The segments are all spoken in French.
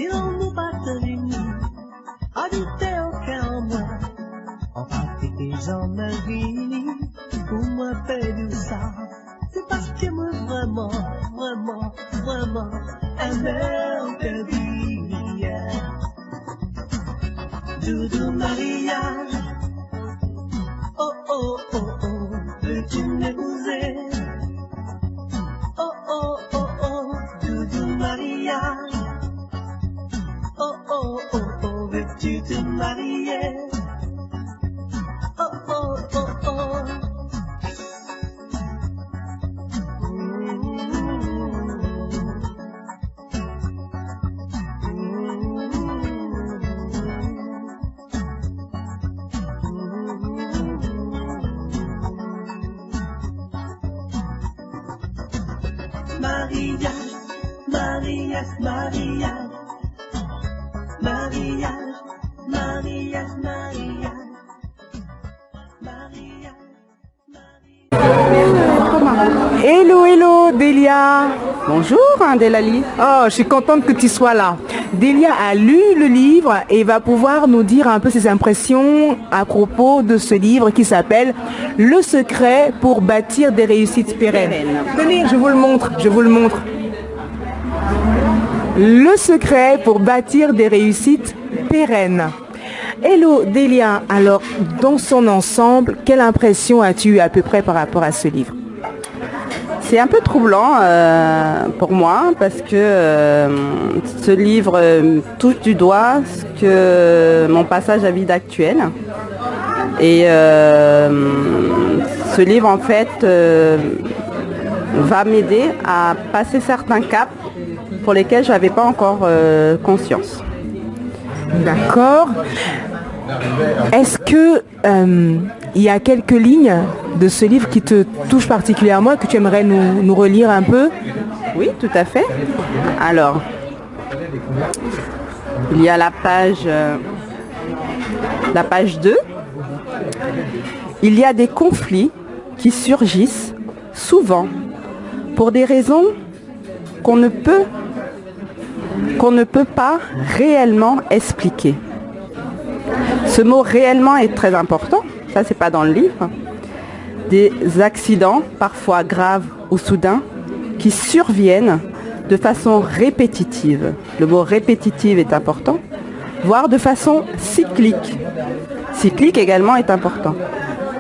si l'on nous battait l'uni, habiter au cœur en moi, en partie que j'en ai fini, pour moi perdu ça, c'est parce que moi vraiment, vraiment, vraiment, aimé que vie, Doudou mariage, oh oh oh oh, veux-tu m'épouser? Oh oh oh oh, Doudou mariage, oh oh oh oh, veux-tu te marier? Oh oh oh oh. Mariage, mariage, mariage, mariage, mariage, mariage, mariage. Hello, hello, Delia. Bonjour, Delali. Oh, je suis contente que tu sois là. Delia a lu le livre et va pouvoir nous dire un peu ses impressions à propos de ce livre qui s'appelle Le secret pour bâtir des réussites pérennes. Tenez, je vous le montre, je vous le montre. Le secret pour bâtir des réussites pérennes. Hello, Delia. Alors, dans son ensemble, quelle impression as-tu eu à peu près par rapport à ce livre? C'est un peu troublant pour moi parce que ce livre touche du doigt ce que mon passage à vide actuel. Et ce livre en fait va m'aider à passer certains caps pour lesquels je n'avais pas encore conscience. D'accord. Est-ce que il y a quelques lignes de ce livre qui te touchent particulièrement et que tu aimerais nous relire un peu? Oui, tout à fait. Alors, il y a la page 2. Il y a des conflits qui surgissent souvent pour des raisons qu'on ne peut pas réellement expliquer. Ce mot réellement est très important, ça c'est pas dans le livre. Des accidents, parfois graves ou soudains, qui surviennent de façon répétitive. Le mot répétitive est important, voire de façon cyclique. Cyclique également est important.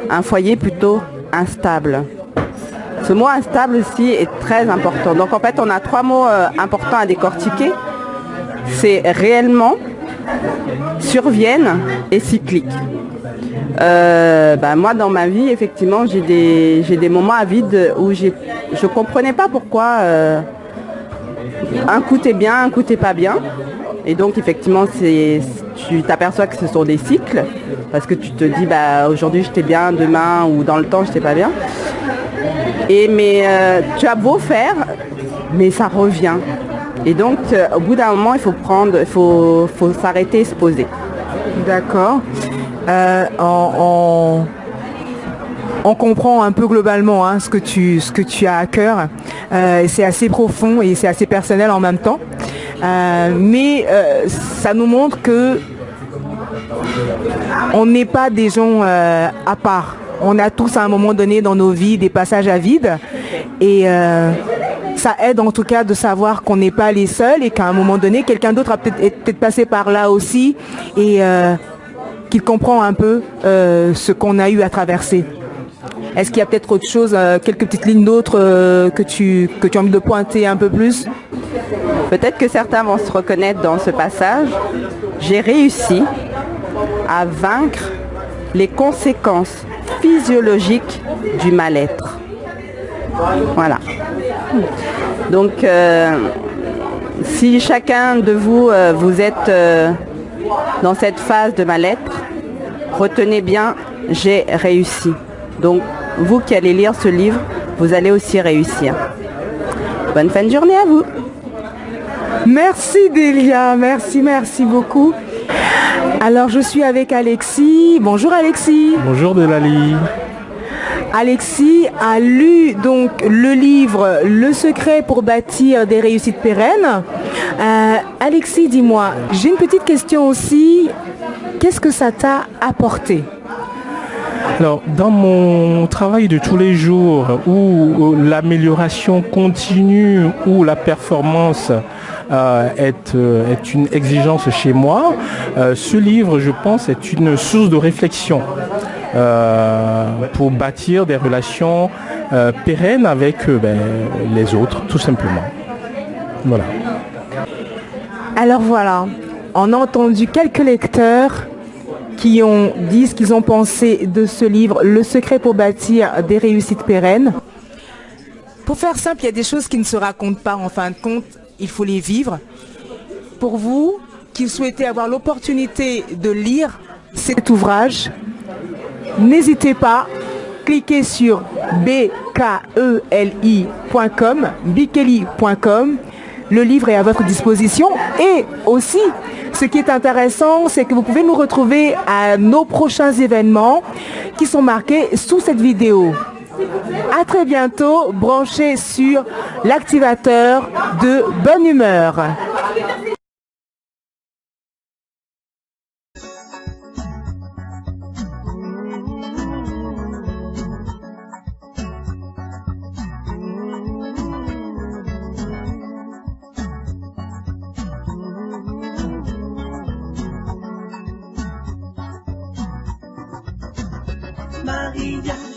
Un foyer plutôt instable. Ce mot instable aussi est très important. Donc en fait on a 3 mots importants à décortiquer. C'est réellement, surviennent et cycliques. Moi dans ma vie effectivement j'ai des moments à vide où je comprenais pas pourquoi un coup t'es bien, un coup t'es pas bien, et donc effectivement tu t'aperçois que ce sont des cycles parce que tu te dis aujourd'hui j'étais bien, demain ou dans le temps j'étais pas bien, mais tu as beau faire mais ça revient. Et donc, au bout d'un moment, il faut s'arrêter et se poser. D'accord. On comprend un peu globalement ce que tu as à cœur. C'est assez profond et c'est assez personnel en même temps. Mais ça nous montre que on n'est pas des gens à part. On a tous à un moment donné dans nos vies des passages à vide. Et ça aide en tout cas de savoir qu'on n'est pas les seuls et qu'à un moment donné, quelqu'un d'autre a peut-être passé par là aussi et qu'il comprend un peu ce qu'on a eu à traverser. Est-ce qu'il y a peut-être autre chose, quelques petites lignes d'autres que tu as envie de pointer un peu plus? Peut-être que certains vont se reconnaître dans ce passage. J'ai réussi à vaincre les conséquences physiologiques du mal-être. Voilà. Donc, si chacun de vous, vous êtes dans cette phase de mal-être, retenez bien, j'ai réussi. Donc, vous qui allez lire ce livre, vous allez aussi réussir. Bonne fin de journée à vous. Merci Delia, merci beaucoup. Alors, je suis avec Alexis. Bonjour Alexis. Bonjour Delali. Alexis a lu donc le livre Le secret pour bâtir des réussites pérennes. Alexis, dis-moi, j'ai une petite question aussi. Qu'est-ce que ça t'a apporté? Alors, dans mon travail de tous les jours, où l'amélioration continue, où la performance est une exigence chez moi, ce livre, je pense, est une source de réflexion pour bâtir des relations pérennes avec les autres, tout simplement. Voilà. Alors voilà, on a entendu quelques lecteurs qui ont dit ce qu'ils ont pensé de ce livre, Le secret pour bâtir des réussites pérennes. Pour faire simple, il y a des choses qui ne se racontent pas. En fin de compte, il faut les vivre. Pour vous qui souhaitez avoir l'opportunité de lire cet ouvrage, n'hésitez pas, cliquez sur bkeli.com. Le livre est à votre disposition et aussi, ce qui est intéressant, c'est que vous pouvez nous retrouver à nos prochains événements qui sont marqués sous cette vidéo. À très bientôt, branchez sur l'activateur de bonne humeur. Maria.